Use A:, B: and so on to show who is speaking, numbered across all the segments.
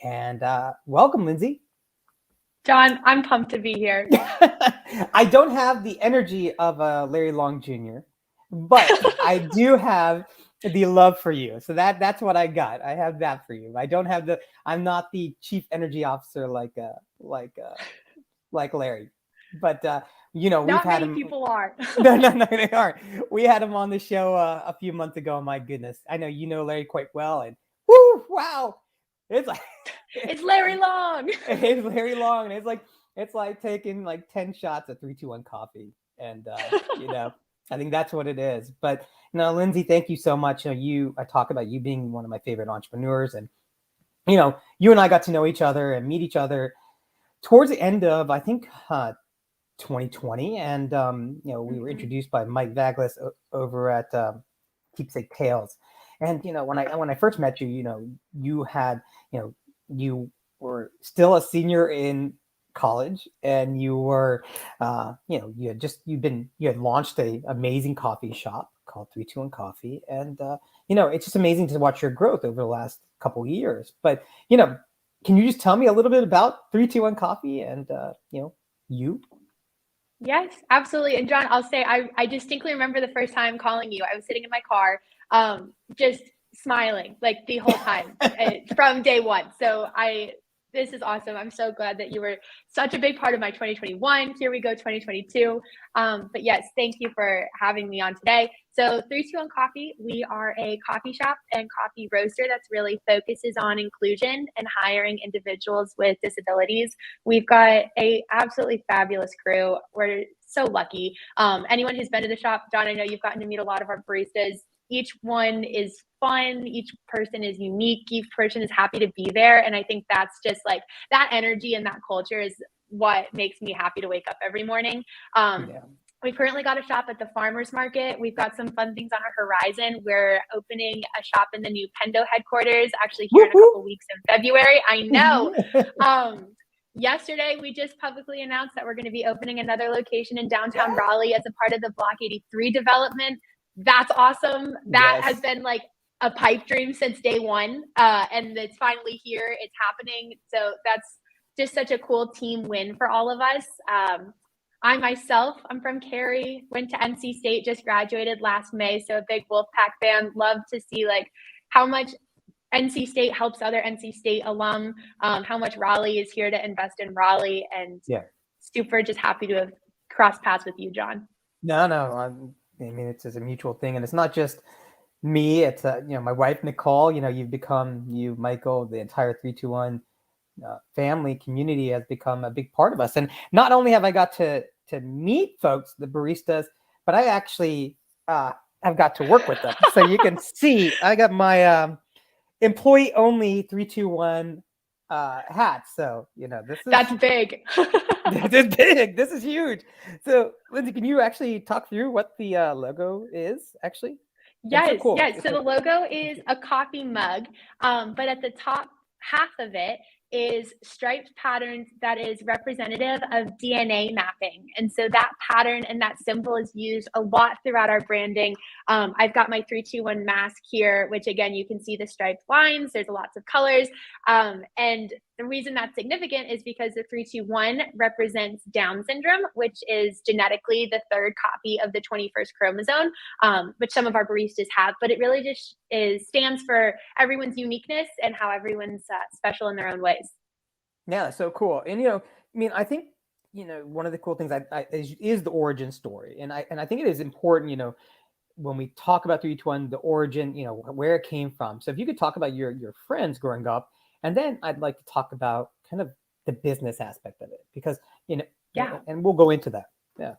A: And welcome, Lindsay.
B: John, I'm pumped to be here.
A: I don't have the energy of Larry Long Jr., but I do have the love for you. So that's what I got. I have that for you. I don't have the. I'm not the chief energy officer like Larry, but we've
B: Not
A: had
B: many
A: him.
B: people are.
A: No, they aren't. We had him on the show a few months ago. My goodness, I know you know Larry quite well, and whoo, wow, it's like
B: It's Larry Long.
A: it's Larry Long, and it's like taking like 10 shots of 3-2-1 coffee, and I think that's what it is. But Lindsay, thank you so much. I talk about you being one of my favorite entrepreneurs, and you and I got to know each other and meet each other towards the end of, I think, 2020, and we were introduced by Mike Vaglis over at Keepsake Tales. And when I first met you, you had you were still a senior in college, and you were you had launched a amazing coffee shop called 321 Coffee, and it's just amazing to watch your growth over the last couple of years. But can you just tell me a little bit about 321 Coffee and you?
B: Yes, absolutely. And John, I'll say I distinctly remember the first time calling you. I was sitting in my car, just smiling like the whole time from day one. So this is awesome. I'm so glad that you were such a big part of my 2021. Here we go, 2022. But yes, thank you for having me on today. So 321 Coffee, we are a coffee shop and coffee roaster that's really focuses on inclusion and hiring individuals with disabilities. We've got a absolutely fabulous crew. We're so lucky. Anyone who's been to the shop, John, I know you've gotten to meet a lot of our baristas. Each one is fun. Each person is unique. Each person is happy to be there. And I think that's just like that energy and that culture is what makes me happy to wake up every morning. We've currently got a shop at the farmers market. We've got some fun things on our horizon. We're opening a shop in the new Pendo headquarters, actually here in a couple weeks in February. I know. Yesterday, we just publicly announced that we're going to be opening another location in downtown Raleigh as a part of the Block 83 development. That's awesome. That has been like a pipe dream since day one. And it's finally here. It's happening. So that's just such a cool team win for all of us. I'm from Cary, went to NC State, just graduated last May. So a big Wolfpack fan. Love to see like how much NC State helps other NC State alum, how much Raleigh is here to invest in Raleigh, and super just happy to have crossed paths with you, John.
A: No, I mean, it's a mutual thing, and it's not just me. It's my wife Nicole. You've become Michael, the entire 321 family community has become a big part of us. And not only have I got to meet folks, the baristas, but I actually have got to work with them. So you can see I got my employee only 321 hat. So
B: that's big.
A: This is big. This is huge. So Lindsay, can you actually talk through what the logo is actually?
B: Yes, so cool. Yes. So the logo is a coffee mug, but at the top half of it is striped patterns that is representative of DNA mapping. And so that pattern and that symbol is used a lot throughout our branding. I've got my 321 mask here, which again, you can see the striped lines. There's lots of colors. And the reason that's significant is because the 321 represents Down syndrome, which is genetically the third copy of the 21st chromosome, which some of our baristas have, but it really just stands for everyone's uniqueness and how everyone's special in their own ways.
A: Yeah, so cool. And I think one of the cool things is the origin story, and I think it is important when we talk about 321, the origin, where it came from. So if you could talk about your friends growing up, and then I'd like to talk about kind of the business aspect of it, because and we'll go into that. Yeah.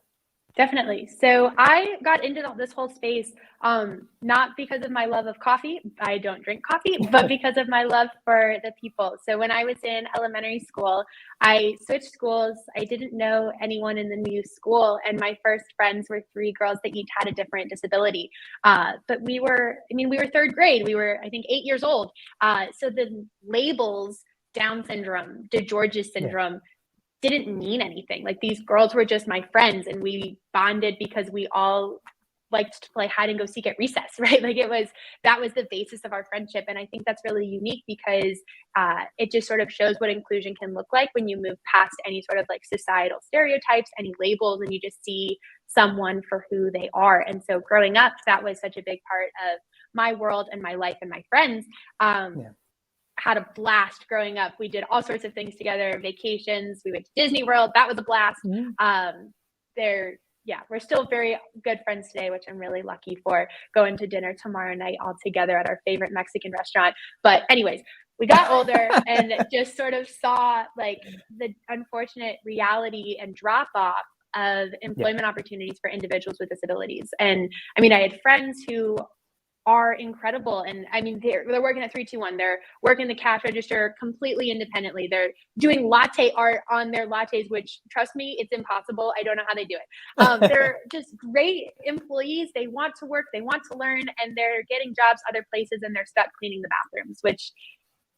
B: Definitely. So I got into this whole space not because of my love of coffee. I don't drink coffee, but because of my love for the people. So when I was in elementary school, I switched schools. I didn't know anyone in the new school. And my first friends were 3 girls that each had a different disability. But we were third grade. We were, I think, 8 years old. So the labels, Down syndrome, DeGeorge's syndrome, didn't mean anything. Like, these girls were just my friends, and we bonded because we all liked to play hide and go seek at recess, right? Like that was the basis of our friendship. And I think that's really unique because it just sort of shows what inclusion can look like when you move past any sort of like societal stereotypes, any labels, and you just see someone for who they are. And so growing up, that was such a big part of my world and my life and my friends. Had a blast growing up. We did all sorts of things together, vacations. We went to Disney World. That was a blast. We're still very good friends today, which I'm really lucky for, going to dinner tomorrow night all together at our favorite Mexican restaurant. But anyways, we got older and just sort of saw like the unfortunate reality and drop off of employment opportunities for individuals with disabilities. And I mean, I had friends who are incredible. And I mean, they're working at 321. They're working the cash register completely independently. They're doing latte art on their lattes, which, trust me, it's impossible. I don't know how they do it. They're just great employees. They want to work, they want to learn, and they're getting jobs other places and they're stuck cleaning the bathrooms, which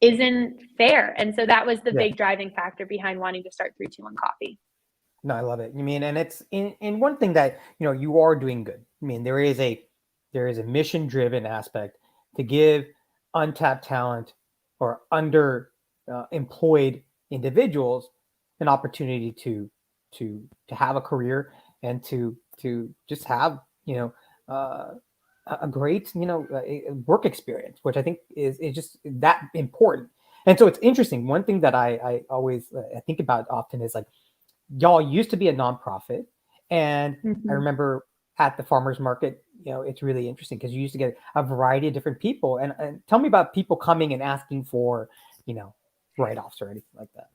B: isn't fair. And so that was the big driving factor behind wanting to start 321 Coffee.
A: No, I love it. You mean, and it's in one thing that, you know, you are doing good. I mean, there is a mission-driven aspect to give untapped talent or employed individuals an opportunity to have a career and to just have, you know, a great, you know, work experience, which I think is just that important. And so it's interesting. One thing that I always think about often is like, y'all used to be a nonprofit, and I remember at the farmers market, you know, it's really interesting because you used to get a variety of different people. And tell me about people coming and asking for, you know, write-offs or anything like that.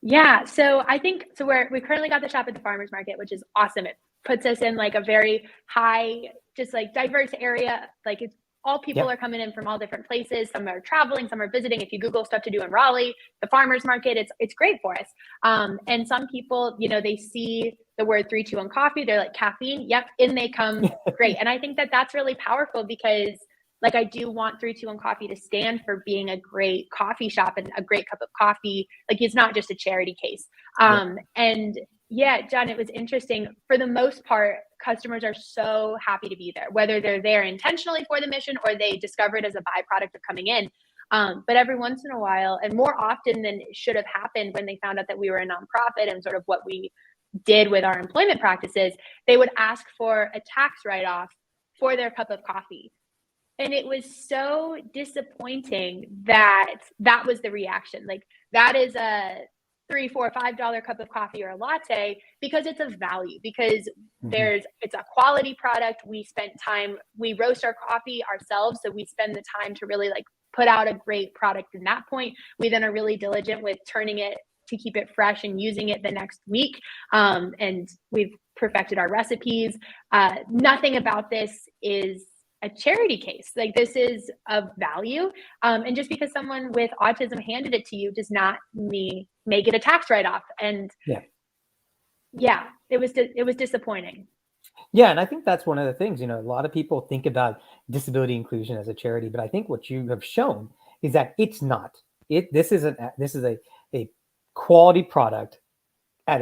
B: Yeah, so I think we currently got the shop at the farmers market, which is awesome. It puts us in like a very high, just like diverse area. Like it's all people are coming in from all different places. Some are traveling, some are visiting. If you Google stuff to do in Raleigh, the farmers market, it's great for us. And some people, you know, they see the word 321 Coffee, they're like, caffeine, yep, in they come, great. And I think that that's really powerful because like I do want 321 Coffee to stand for being a great coffee shop and a great cup of coffee. Like it's not just a charity case. And yeah, John, it was interesting. For the most part, customers are so happy to be there, whether they're there intentionally for the mission or they discover it as a byproduct of coming in. But every once in a while, and more often than it should have happened when they found out that we were a nonprofit and sort of what we did with our employment practices, they would ask for a tax write-off for their cup of coffee. And it was so disappointing that that was the reaction. Like that is a $3, $4, $5 cup of coffee or a latte because it's of value, because it's a quality product. We spent time, we roast our coffee ourselves. So we spend the time to really like put out a great product from that point. We then are really diligent with turning it to keep it fresh and using it the next week. And we've perfected our recipes. Nothing about this is a charity case. Like this is of value. And just because someone with autism handed it to you does not make it a tax write-off. And it was disappointing.
A: Yeah. And I think that's one of the things, you know, a lot of people think about disability inclusion as a charity, but I think what you have shown is that it's not. This is a quality product at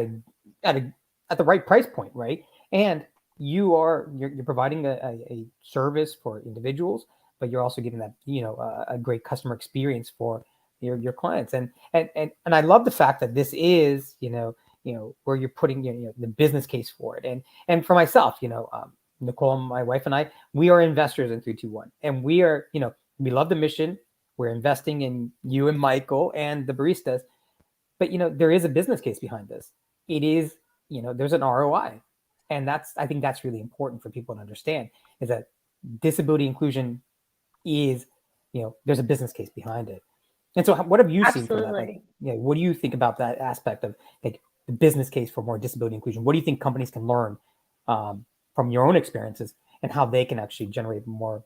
A: the right price point, right? And you're providing a service for individuals, but you're also giving that, you know, a great customer experience for your clients. And I love the fact that this is, you know, where you're putting, you know, the business case for it. And for myself, you know, Nicole, my wife, and I, we are investors in 321, and we are, you know, we love the mission. We're investing in you and Michael and the baristas, but you know, there is a business case behind this. It is, you know, there's an ROI. And I think that's really important for people to understand, is that disability inclusion is, you know, there's a business case behind it. And so what have you seen from that? Like, what do you think about that aspect of like the business case for more disability inclusion? What do you think companies can learn from your own experiences and how they can actually generate more,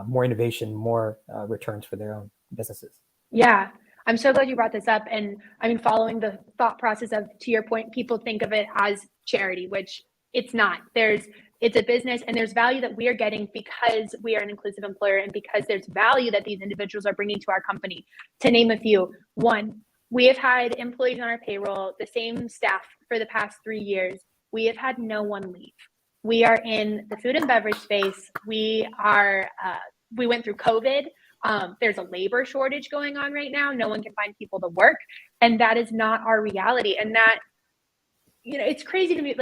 A: more innovation, more returns for their own businesses?
B: Yeah. I'm so glad you brought this up. And I mean, following the thought process of, to your point, people think of it as charity, which it's not. It's a business, and there's value that we are getting because we are an inclusive employer and because there's value that these individuals are bringing to our company. To name a few, one, we have had employees on our payroll, the same staff for the past 3 years. We have had no one leave. We are in the food and beverage space. We went through COVID. There's a labor shortage going on right now. No one can find people to work. And that is not our reality. And that, it's crazy to me.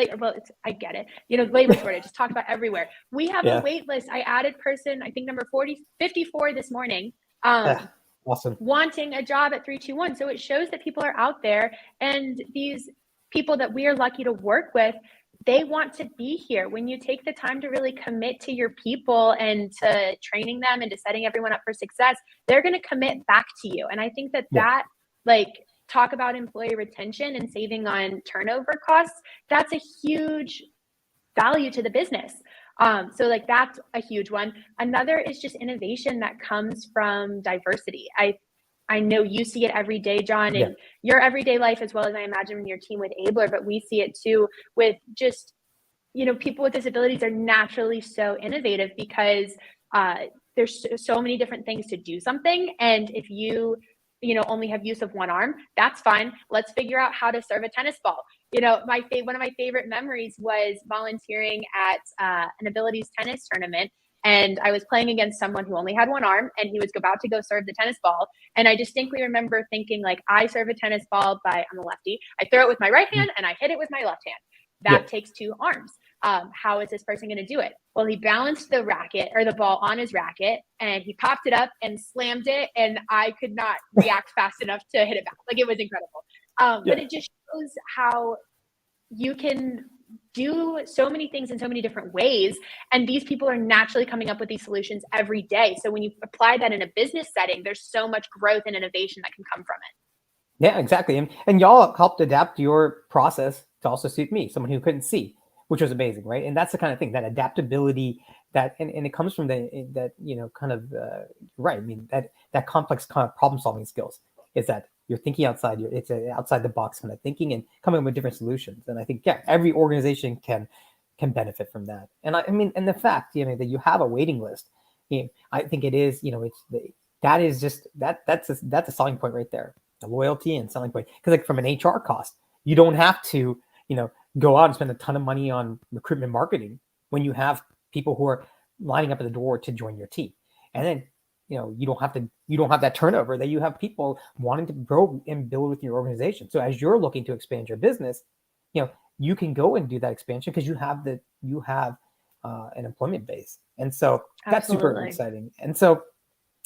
B: I get it. Labor shortage is talked about everywhere. We have a wait list. I added person, I think number 54 this morning.
A: Awesome.
B: Wanting a job at 321. So it shows that people are out there, and these people that we are lucky to work with, they want to be here. When you take the time to really commit to your people and to training them and to setting everyone up for success, they're going to commit back to you. And I think that talk about employee retention and saving on turnover costs, that's a huge value to the business. So that's a huge one. Another is just innovation that comes from diversity. I know you see it every day, John, in your everyday life, as well as I imagine in your team with Abler, but we see it too with just, people with disabilities are naturally so innovative because there's so many different things to do something. And if you only have use of one arm, that's fine. Let's figure out how to serve a tennis ball. One of my favorite memories was volunteering at an abilities tennis tournament. And I was playing against someone who only had one arm, and he was about to go serve the tennis ball. And I distinctly remember thinking, I serve a tennis ball I'm a lefty. I throw it with my right hand and I hit it with my left hand. That takes two arms. How is this person going to do it? Well, he balanced the racket or the ball on his racket, and he popped it up and slammed it. And I could not react fast enough to hit it back. It was incredible. But it just shows how you can do so many things in so many different ways. And these people are naturally coming up with these solutions every day. So when you apply that in a business setting, there's so much growth and innovation that can come from it.
A: Yeah, exactly. And y'all helped adapt your process to also suit me, someone who couldn't see, which was amazing, right? And that's the kind of thing, that adaptability, that and it comes from right. I mean, that complex kind of problem solving skills is that you're thinking outside outside the box kind of thinking and coming up with different solutions. And I think every organization can benefit from that. And and the fact that you have a waiting list, I think it is that's a selling point right there, the loyalty and selling point. Because from an HR cost, you don't have to go out and spend a ton of money on recruitment marketing when you have people who are lining up at the door to join your team. And then you don't have that turnover, that you have people wanting to grow and build with your organization. So as you're looking to expand your business, you can go and do that expansion because you have an employment base. And so that's super exciting. And so,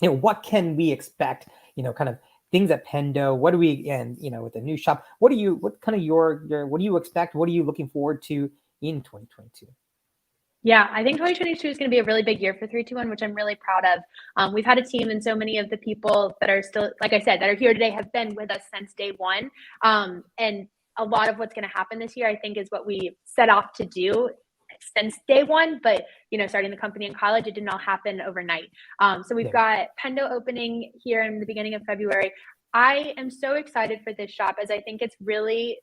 A: what can we expect, kind of things at Pendo? What do we, and, with the new shop, what do you expect? What are you looking forward to in 2022?
B: Yeah, I think 2022 is going to be a really big year for 321, which I'm really proud of. We've had a team, and so many of the people that are still, like I said, that are here today have been with us since day one. And a lot of what's going to happen this year, I think, is what we set off to do since day one. But, starting the company in college, it didn't all happen overnight. So we've got Pendo opening here in the beginning of February. I am so excited for this shop, as I think it's really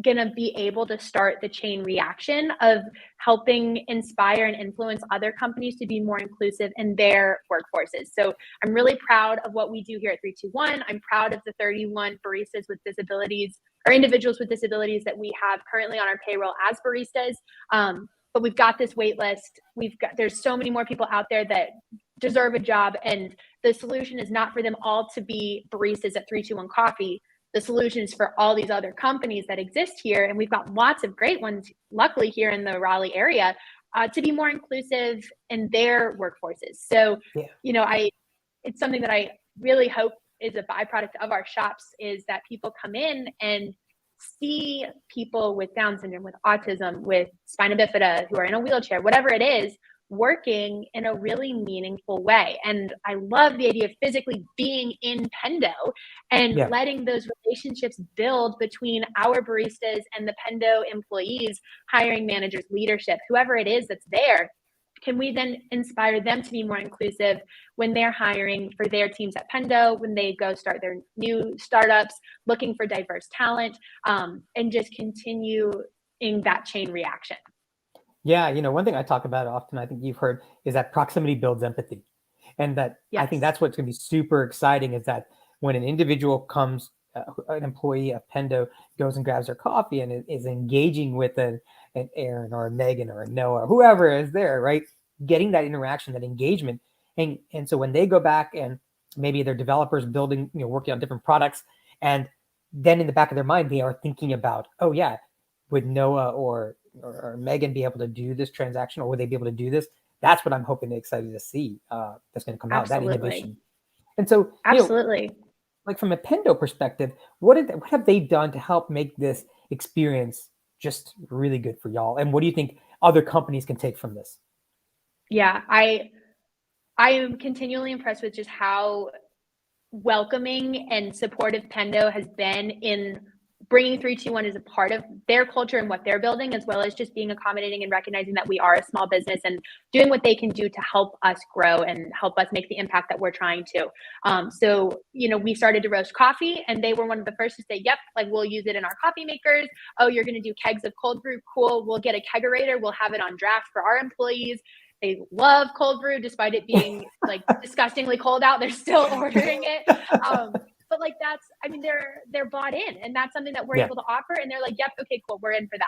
B: going to be able to start the chain reaction of helping inspire and influence other companies to be more inclusive in their workforces. So I'm really proud of what we do here at 321. I'm proud of the 31 baristas with disabilities, or individuals with disabilities, that we have currently on our payroll as baristas. But we've got this wait list. There's so many more people out there that deserve a job, and the solution is not for them all to be baristas at 321 Coffee. The solution is for all these other companies that exist here, and we've got lots of great ones, luckily, here in the Raleigh area, to be more inclusive in their workforces. So, it's something that I really hope is a byproduct of our shops, is that people come in and see people with Down syndrome, with autism, with spina bifida, who are in a wheelchair, whatever it is, working in a really meaningful way. And I love the idea of physically being in Pendo and letting those relationships build between our baristas and the Pendo employees, hiring managers, leadership, whoever it is that's there. Can we then inspire them to be more inclusive when they're hiring for their teams at Pendo, when they go start their new startups, looking for diverse talent, and just continue in that chain reaction?
A: Yeah, one thing I talk about often, I think you've heard, is that proximity builds empathy. And that I think that's what's going to be super exciting, is that when an individual comes an employee of Pendo goes and grabs their coffee and is engaging with an Aaron or a Megan or a Noah, whoever is there, right? Getting that interaction, that engagement. And so when they go back and maybe they're developers building, working on different products, and then in the back of their mind, they are thinking about, oh yeah, would Noah or Megan be able to do this transaction, or would they be able to do this? That's what I'm hoping and excited to see that's going to come out, that innovation. And so,
B: absolutely,
A: like from a Pendo perspective, what have they done to help make this experience just really good for y'all? And what do you think other companies can take from this?
B: Yeah, I am continually impressed with just how welcoming and supportive Pendo has been in bringing 321 as a part of their culture and what they're building, as well as just being accommodating and recognizing that we are a small business and doing what they can do to help us grow and help us make the impact that we're trying to. So, we started to roast coffee, and they were one of the first to say, yep, like we'll use it in our coffee makers. Oh, you're going to do kegs of cold brew? Cool. We'll get a kegerator. We'll have it on draft for our employees. They love cold brew, despite it being like disgustingly cold out. They're still ordering it. But like they're bought in, and that's something that we're able to offer. And they're like, yep, okay, cool, we're in for that.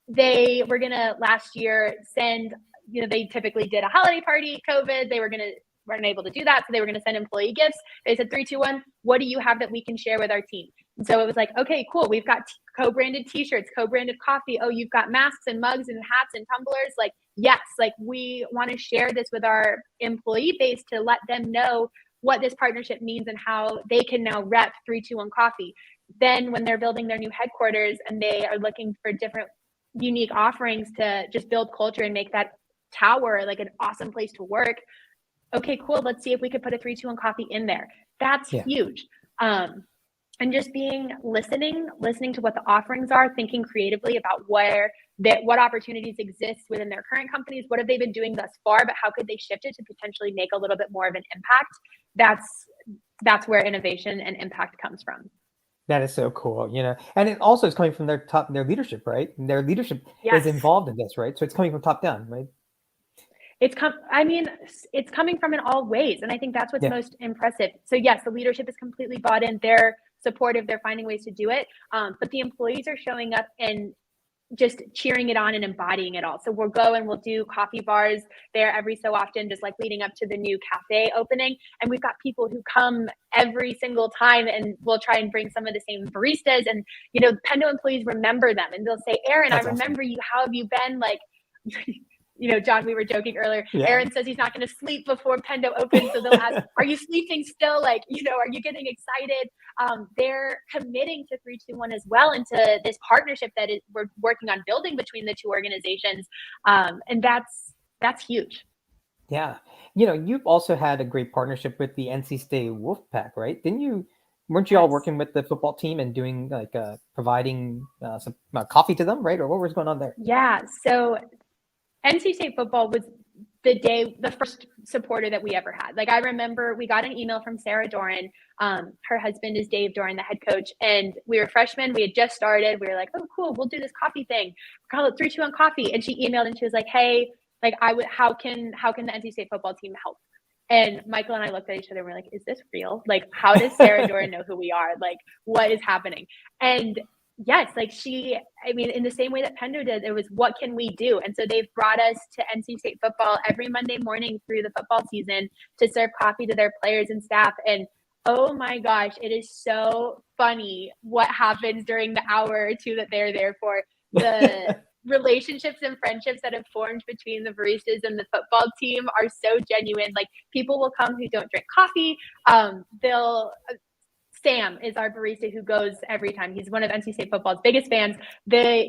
B: They were gonna last year send, they typically did a holiday party, COVID. They weren't able to do that, so they were gonna send employee gifts. They said 321, what do you have that we can share with our team? And so it was like, okay, cool. We've got co-branded t-shirts, co-branded coffee. Oh, you've got masks and mugs and hats and tumblers. Like, yes, like we want to share this with our employee base to let them know what this partnership means and how they can now rep 321 Coffee. Then when they're building their new headquarters and they are looking for different unique offerings to just build culture and make that tower like an awesome place to work. Okay, cool. Let's see if we could put a 321 Coffee in there. That's huge. And just listening to what the offerings are, thinking creatively about what opportunities exist within their current companies. What have they been doing thus far, but how could they shift it to potentially make a little bit more of an impact? That's where innovation and impact comes from.
A: That is so cool, and it also is coming from their leadership, right? Their leadership is involved in this, right? So it's coming from top down, right?
B: It's coming from in all ways. And I think that's what's most impressive. So yes, the leadership is completely bought in. They're supportive. They're finding ways to do it. But the employees are showing up and just cheering it on and embodying it all. So we'll go and we'll do coffee bars there every so often, just like leading up to the new cafe opening. And we've got people who come every single time, and we'll try and bring some of the same baristas. And, Pendo employees remember them, and they'll say, Aaron, I remember you. How have you been? Like, John, we were joking earlier. Yeah. Aaron says he's not going to sleep before Pendo opens. So they'll ask, are you sleeping still? Like, are you getting excited? They're committing to 321 as well, into this partnership that we're working on building between the two organizations. And that's huge.
A: Yeah. You've also had a great partnership with the NC State Wolfpack, right? Weren't you all working with the football team and doing providing some coffee to them, right? Or what was going on there?
B: Yeah. So NC State football was the first supporter that we ever had. Like, I remember we got an email from Sarah Doran. Her husband is Dave Doran, the head coach. And we were freshmen. We had just started. We were like, oh, cool. We'll do this coffee thing. Call it 321 Coffee. And she emailed and she was like, hey, like how can the NC State football team help? And Michael and I looked at each other and we're like, is this real? Like, how does Sarah Doran know who we are? Like, what is happening? And yes, like in the same way that Pendo did, it was, what can we do? And so they've brought us to NC State football every Monday morning through the football season to serve coffee to their players and staff. And oh my gosh, it is so funny what happens during the hour or two that they're there for. The relationships and friendships that have formed between the baristas and the football team are so genuine. Like, people will come who don't drink coffee. Sam is our barista who goes every time. He's one of NC State football's biggest fans.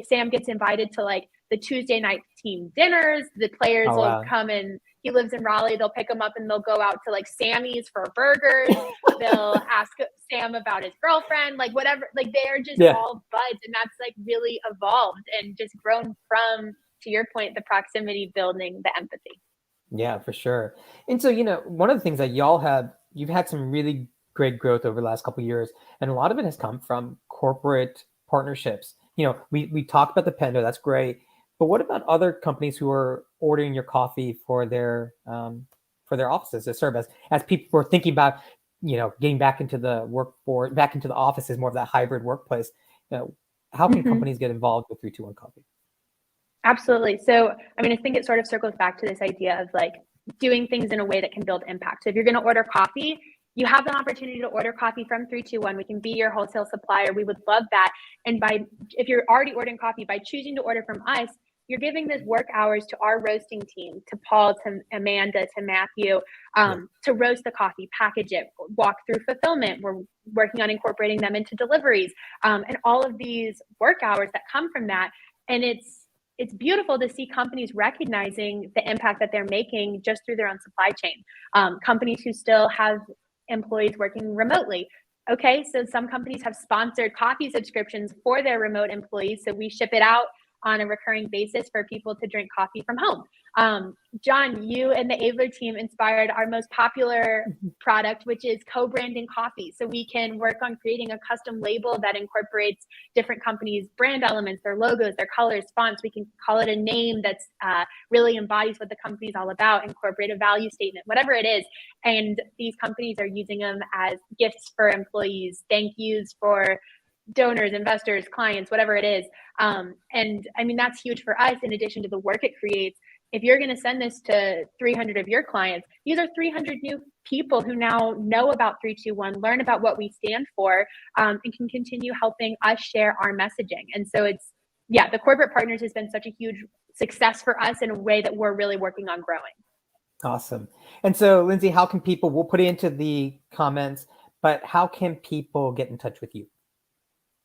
B: Sam gets invited to like the Tuesday night team dinners. The players will come, and he lives in Raleigh. They'll pick him up and they'll go out to like Sammy's for burgers. They'll ask Sam about his girlfriend, like whatever. Like, they're just all buds, and that's like really evolved and just grown from, to your point, the proximity building, the empathy.
A: Yeah, for sure. And so, one of the things that you've had some really great growth over the last couple of years, and a lot of it has come from corporate partnerships. We talked about the Pendo, that's great, but what about other companies who are ordering your coffee for their offices to serve as people who are thinking about getting back into the workforce, back into the office is more of that hybrid workplace. How can companies get involved with 321 Coffee?
B: Absolutely. So, I mean, I think it sort of circles back to this idea of like doing things in a way that can build impact. So if you're going to order coffee, you have an opportunity to order coffee from 321. We can be your wholesale supplier. We would love that. And if you're already ordering coffee, by choosing to order from us, you're giving this work hours to our roasting team, to Paul, to Amanda, to Matthew, to roast the coffee, package it, walk through fulfillment. We're working on incorporating them into deliveries, and all of these work hours that come from that. And it's beautiful to see companies recognizing the impact that they're making just through their own supply chain. Companies who still have employees working remotely. Okay, so some companies have sponsored coffee subscriptions for their remote employees. So we ship it out on a recurring basis for people to drink coffee from home. John, you and the Abler team inspired our most popular product, which is co-branding coffee. So we can work on creating a custom label that incorporates different companies' brand elements, their logos, their colors, fonts. We can call it a name that's really embodies what the company's all about, incorporate a value statement, whatever it is. And these companies are using them as gifts for employees, thank yous for donors, investors, clients, whatever it is. And I mean, that's huge for us in addition to the work it creates. If you're going to send this to 300 of your clients, these are 300 new people who now know about 321, learn about what we stand for, and can continue helping us share our messaging. And so the corporate partners has been such a huge success for us in a way that we're really working on growing.
A: Awesome. And so, Lindsay, how can people, we'll put it into the comments, but how can people get in touch with you?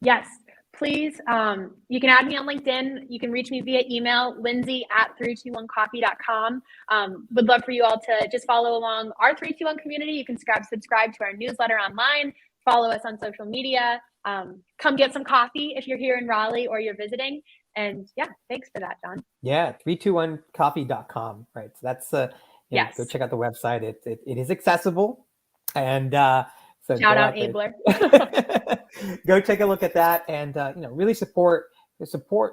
B: Yes, please. You can add me on LinkedIn. You can reach me via email, lindsay@321coffee.com. Would love for you all to just follow along our 321 community. You can subscribe to our newsletter online, follow us on social media. Come get some coffee if you're here in Raleigh or you're visiting. And thanks for that, John.
A: Yeah, 321coffee.com. Right. So that's
B: yes.
A: Go check out the website. It is accessible. And so
B: shout out Abler.
A: Go take a look at that, and really support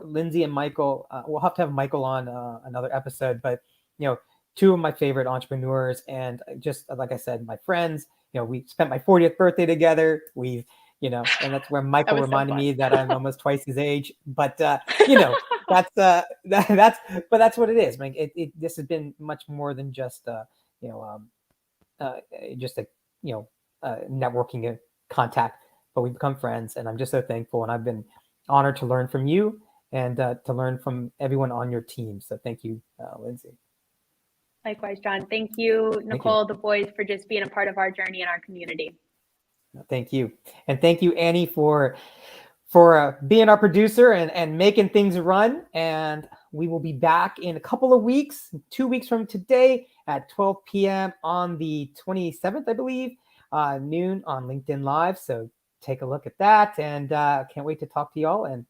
A: Lindsay and Michael. We'll have to have Michael on another episode, but two of my favorite entrepreneurs, and just like I said, my friends. We spent my 40th birthday together. And that's where Michael reminded me that I'm almost twice his age. But that's what it is. I mean, this has been much more than just networking contact, but we've become friends, and I'm just so thankful. And I've been honored to learn from you and to learn from everyone on your team. So thank you, Lindsay.
B: Likewise, John. Thank you, Nicole, the boys, for just being a part of our journey and our community.
A: Thank you. And thank you, Annie, for being our producer and making things run. And we will be back in a couple of weeks, 2 weeks from today at 12 p.m. on the 27th, I believe, noon on LinkedIn Live. So take a look at that, and can't wait to talk to y'all. And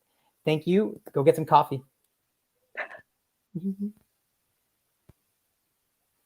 A: thank you. Go get some coffee.